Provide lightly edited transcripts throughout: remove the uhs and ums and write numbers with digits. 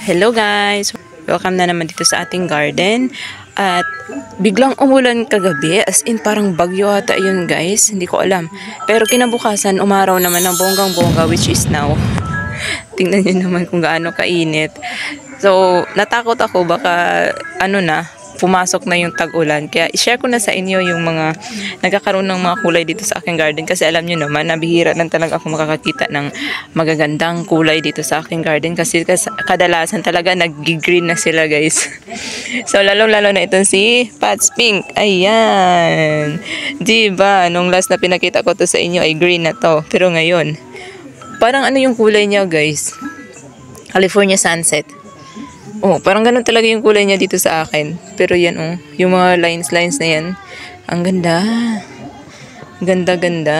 Hello guys! Welcome na naman dito sa ating garden. At biglang umulan kagabi, as in parang bagyo ata yun guys. Hindi ko alam. Pero kinabukasan, umaraw naman ng bonggang-bongga, which is now. Tingnan nyo naman kung gaano kainit. So, natakot ako baka pumasok na yung tag-ulan. Kaya i-share ko na sa inyo yung mga nagkakaroon ng mga kulay dito sa aking garden. Kasi alam nyo naman, nabihira lang talaga ako makakakita ng magagandang kulay dito sa aking garden. Kasi kadalasan talaga nag-green na sila guys. So lalo-lalo na itong si Pats Pink. Ayan. Diba? Nung last na pinakita ko to sa inyo ay green na to. Pero ngayon, parang ano yung kulay niya guys? California sunset. Oh, parang ganun talaga yung kulay niya dito sa akin. Pero yan yung mga lines na yan. Ang ganda. Ganda-ganda.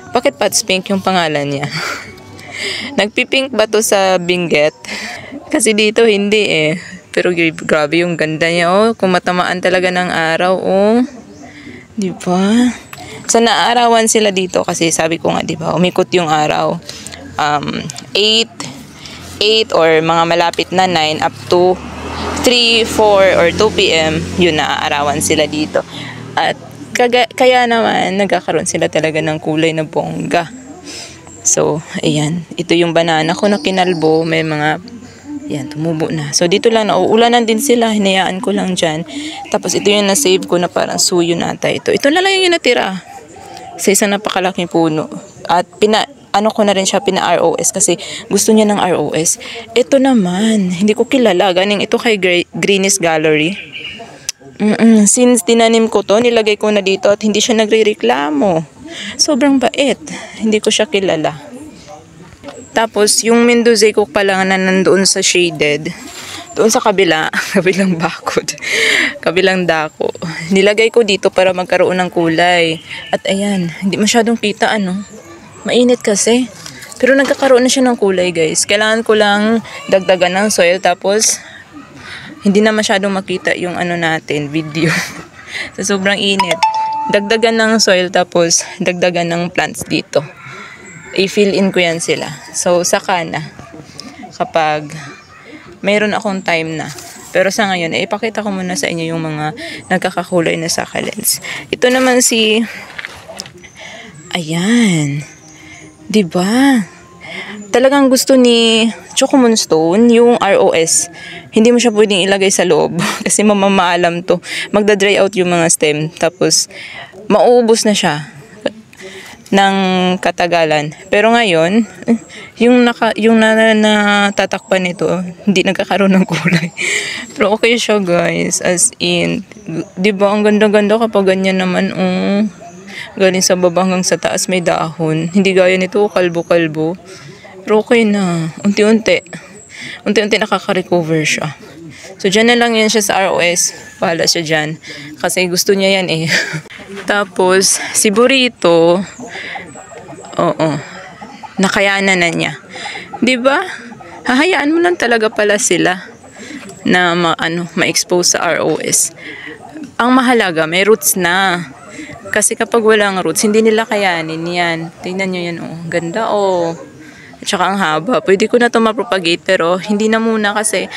Bakit Pats Pink yung pangalan niya? Nagpipink ba to sa Benguet? Kasi dito hindi eh. Pero grabe yung ganda niya kung matamaan talaga ng araw Di ba? So naarawan sila dito kasi sabi ko nga di ba, umikot yung araw. 8 or mga malapit na 9 up to 3, 4 or 2 p.m. yun naaarawan sila dito. At kaya naman nagkakaroon sila talaga ng kulay na bongga. So, ayan. Ito yung banana ko na kinalbo. May mga, yan, tumubo na. So, dito lang, nauulanan din sila. Hinayaan ko lang dyan. Tapos, ito yung na-save ko na parang suyo nata ito. Ito na lang yung natira. Sa isang napakalaking puno. At ko na rin siya, pina-ROS kasi gusto niya ng ROS. Ito naman, hindi ko kilala. Ganing ito kay Greenies Gallery. Since tinanim ko to, nilagay ko na dito at hindi siya nagre-reklamo. Sobrang bait. Hindi ko siya kilala. Tapos, yung Mendozaico pala na nandoon sa shaded, doon sa kabilang bakod, kabilang dako. Nilagay ko dito para magkaroon ng kulay. At ayan, hindi masyadong kita Mainit kasi. Pero nagkakaroon na siya ng kulay guys. Kailangan ko lang dagdagan ng soil tapos hindi na masyadong makita yung natin, video. So sobrang init. Dagdagan ng soil tapos dagdagan ng plants dito. I-fill in ko yan sila. So saka na kapag mayroon akong time na. Pero sa ngayon, ipakita ko muna sa inyo yung mga nagkakakulay na succulents. Ito naman ayan. Diba? Talagang gusto ni Choco Moonstone yung ROS. Hindi mo siya pwedeng ilagay sa loob kasi mamamaalam to. Magda-dry out yung mga stem tapos mauubos na siya ng katagalan. Pero ngayon, yung natatakpan nito, hindi nagkakaroon ng kulay. Pero okay siya guys, as in, 'di ba ang ganda-ganda kapag ganyan naman galing sa baba hanggang sa taas may dahon. Hindi gaya nito, kalbo-kalbo. Pero okay na. Unti-unti nakaka-recover siya. So, dyan na lang yan siya sa ROS. Pahala siya dyan. Kasi gusto niya yan eh. Tapos, si Burrito, nakayanan na niya. Diba? Hahayaan mo lang talaga pala sila na ma-expose sa ROS. Ang mahalaga, may roots na. Kasi kapag walang roots, hindi nila kayanin yan. Tingnan nyo yan, ganda, At saka ang haba. Pwede ko na ito mapropagate, pero hindi na muna kasi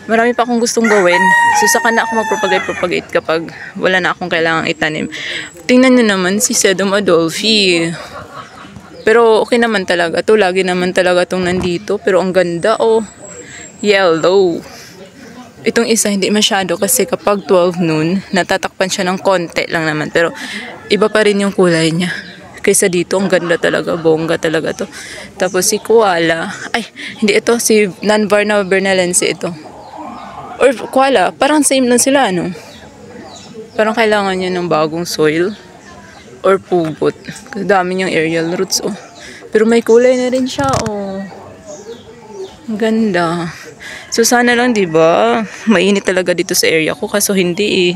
marami pa akong gustong gawin. So, saka na ako magpropagate kapag wala na akong kailangang itanim. Tingnan nyo naman si Sedum Adolphi. Pero okay naman talaga to. Lagi naman talaga itong nandito. Pero ang ganda, yellow. Itong isa hindi masyado kasi kapag 12 noon, natatakpan siya ng konti lang naman. Pero iba pa rin yung kulay niya. Kaysa dito, ang ganda talaga. Bongga talaga to. Tapos si Koala. Ay, hindi ito. Si Nanvarna Bernallense ito. Or Koala. Parang same lang sila, Parang kailangan niya ng bagong soil. Or pugot. Kasi dami niyang aerial roots, Pero may kulay na rin siya, Ang ganda. So sana lang 'di ba? Mainit talaga dito sa area ko kaso hindi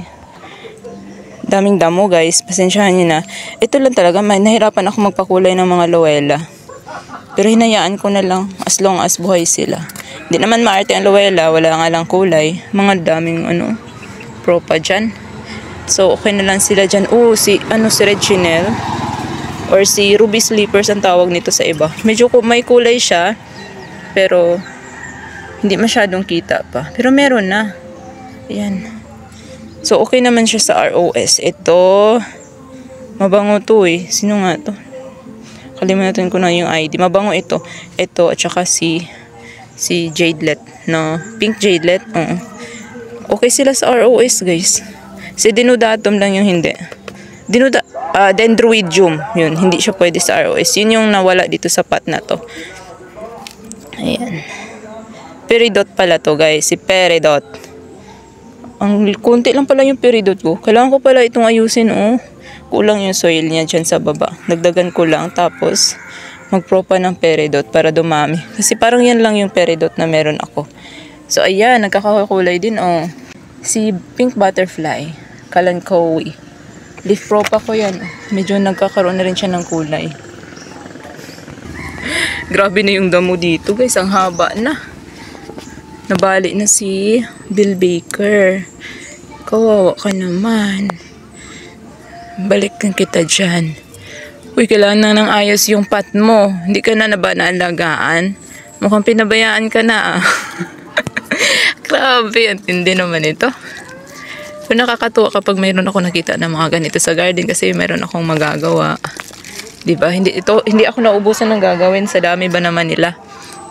Daming damo guys. Pasensyahan niyo na. Ito lang talaga nahirapan ako magpakulay ng mga Loela. Pero hinayaan ko na lang as long as buhay sila. Hindi naman maarte ang Loela, wala nga lang kulay. Mga daming propa diyan. So okay na lang sila diyan. Si Red Chinel or si Ruby Slippers ang tawag nito sa iba. Medyo may kulay siya pero Hindi masyadong kita pa. Pero meron na. Ayan. So, okay naman siya sa ROS. Ito, mabango to eh. Sino nga to? Kalimutan ko na yung ID. Mabango ito. Ito, at saka si Jadelet. No? Pink Jadelet. Okay sila sa ROS, guys. Si Denodatum lang yung hindi. Dendroidium. Yun, hindi siya pwede sa ROS. Yun yung nawala dito sa pot na to. Ayan. Peridot pala to, guys. Si Peridot. Ang konti lang pala yung peridot ko. Kailangan ko pala itong ayusin, oh. Kulang yung soil niya dyan sa baba. Dagdagan ko lang. Tapos, magpropa ng peridot para dumami. Kasi parang yan lang yung peridot na meron ako. So, ayan. Nagkakakulay din, oh. Si Pink Butterfly. Kalanchoe. Leaf propa ko yan. Medyo nagkakaroon na rin siya ng kulay. Grabe na yung damo dito, guys. Ang haba na. Nabali na si Bill Baker. Kawawa ka naman. Balikan kita dyan. Uy, kailangan na ng ayos yung pot mo. Hindi ka na ba naalagaan? Mukhang pinabayaan ka na. Grabe, ang tindi naman ito. Pero nakakatuwa kapag mayroon ako nakita ng mga ganito sa garden kasi mayroon akong magagawa. Diba? Hindi ako naubusan ng gagawin sa dami ba naman nila.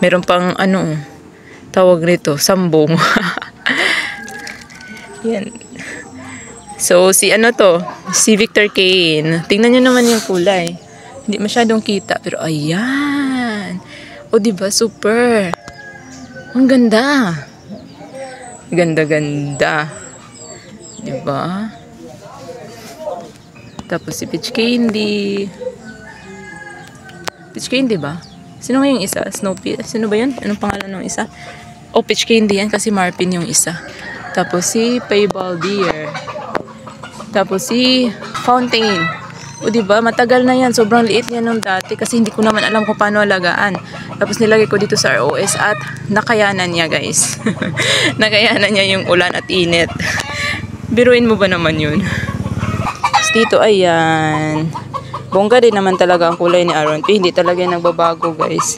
Meron pang tawag nito, sambong. Yan. So, si Victor Kane. Tingnan nyo naman yung kulay. Hindi masyadong kita, pero ayan. O, diba? Super. Ang ganda. Ganda-ganda. Diba? Tapos si Peach Candy. Peach Candy ba? Sino nga yung isa? Snoopy? Sino ba yun? Anong pangalan ng isa? Oh, Peach Candy yan kasi Marpin yung isa. Tapos si Payball Deer. Tapos si Fountain. O diba? Matagal na yan. Sobrang liit niya nung dati kasi hindi ko naman alam kung paano alagaan. Tapos nilagay ko dito sa ROS at nakayanan niya, guys. Nakayanan niya yung ulan at init. Biruin mo ba naman yun? Tapos dito, ayan. Bongga din naman talaga ang kulay ni Aaron P. Hindi talaga yung nagbabago, guys.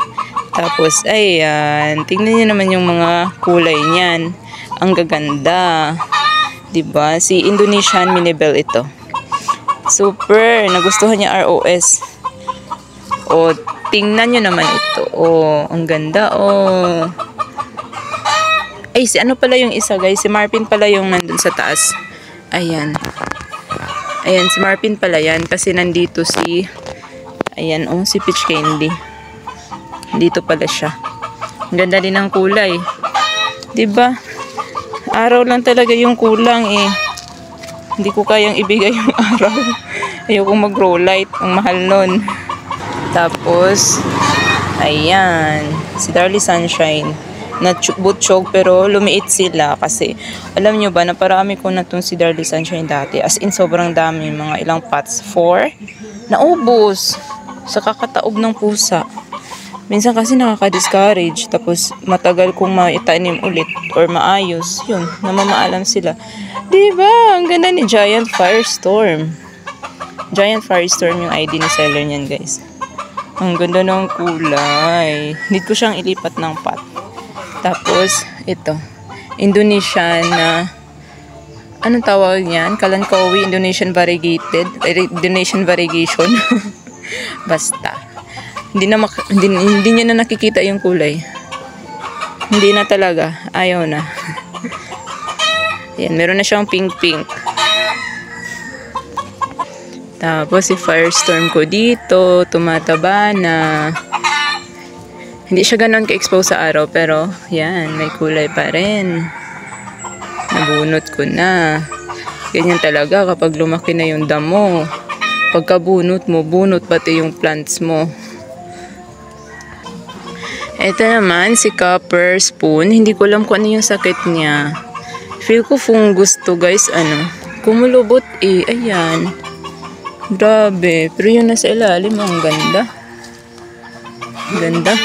Tapos, ayan. Tingnan niyo naman yung mga kulay niyan. Ang gaganda. Diba? Si Indonesian Minibel ito. Super. Nagustuhan niya ROS. O, tingnan nyo naman ito. O, ang ganda. O. Ay, si ano pala yung isa, guys? Si Marpin pala yung nandun sa taas. Ayan. Ayan, si Marpin pala yan. Kasi nandito si... Ayan, oh, si Peach Candy. Dito pala siya. Ang ganda din ng kulay. Diba? Araw lang talaga yung kulang eh. Hindi ko kayang ibigay yung araw. Ayokong mag-grow light. Ang mahal nun. Tapos, ayan. Si Darly Sunshine. Butchog pero lumiit sila kasi alam nyo ba, naparami ko na itong si Darly Sunshine dati. As in, sobrang dami. Mga ilang pots. 4. Naubos. Sa kakataob ng pusa. Minsan kasi nakaka-discourage. Tapos matagal kong maitanim ulit or maayos. Yun, namamaalam sila. Diba? Ang ganda ni Giant Firestorm. Giant Firestorm yung ID ni seller niyan, guys. Ang ganda ng kulay. Need ko siyang ilipat ng pot. Tapos, ito. Indonesian na anong tawag niyan? Kalanchoe, Indonesian Variegated. Indonesian Variegation. Basta. Hindi niya na nakikita yung kulay. Hindi na talaga. Ayaw na. Yan, meron na siyang pink-pink. Tapos si Firestorm ko dito, tumataba na. Hindi siya ganon ka-expose sa araw, pero yan, may kulay pa rin. Nabunot ko na. Ganyan talaga kapag lumaki na yung damo. Pagkabunot mo, bunot pati yung plants mo. Ito naman, si Copper Spoon. Hindi ko alam kung ano yung sakit niya. Feel ko fungus to, guys. Kumulubot eh. Ayan. Grabe. Pero yun nasa ilalim, ang ganda. Ganda.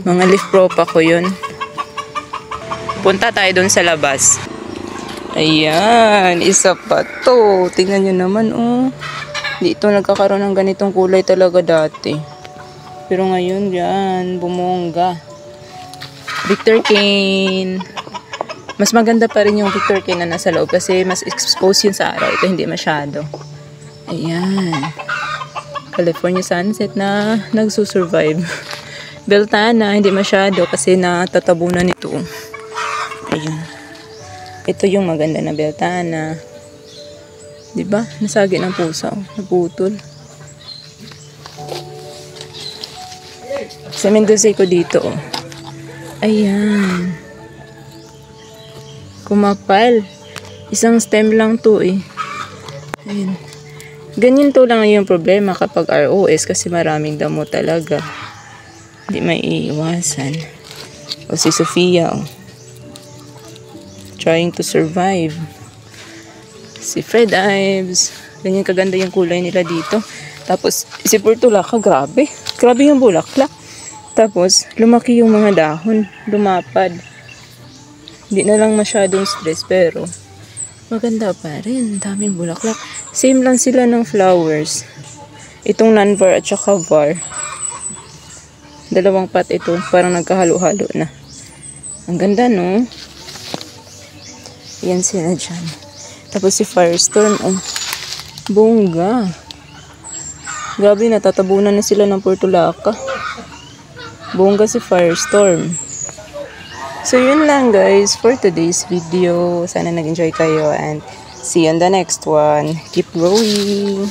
Mga leaf propa ko yun. Punta tayo dun sa labas. Ayan. Isa pa to. Tingnan nyo naman, oh. Dito nagkakaroon ng ganitong kulay talaga dati. Pero ngayon, yan. Bumongga. Victor cane. Mas maganda pa rin yung Victor cane na nasa loob kasi mas exposed yun sa araw. Ito hindi masyado. Ayan. California sunset na nagsusurvive. Beltana, hindi masyado kasi natatabunan ito. Ayan. Ito yung maganda na Beltana. Diba? Nasagi ng pusa. Naputol. Sa Mendoza ko dito. Ayan. Kumapal. Isang stem lang to eh. Ayan. Ganyan to lang yung problema kapag ROS kasi maraming damo talaga. Hindi may iiwasan. O si Sofia, oh. Trying to survive. Si Fred Ives. Ganyan kaganda yung kulay nila dito. Tapos, si Portulaca, grabe. Grabe yung bulaklak. Tapos, lumaki yung mga dahon. Lumapad. Hindi na lang masyadong stress, pero maganda pa rin. Daming bulaklak. Same lang sila ng flowers. Itong non-var at saka var. Dalawang pot ito. Parang nagkahalo-halo na. Ang ganda, no? Yan sila dyan. Tapos si Firestorm. Oh, bongga. Grabe, natatabunan na sila ng Portulaca. Bongga si Firestorm. So, yun lang guys for today's video. Sana nag-enjoy kayo and see you on the next one. Keep growing!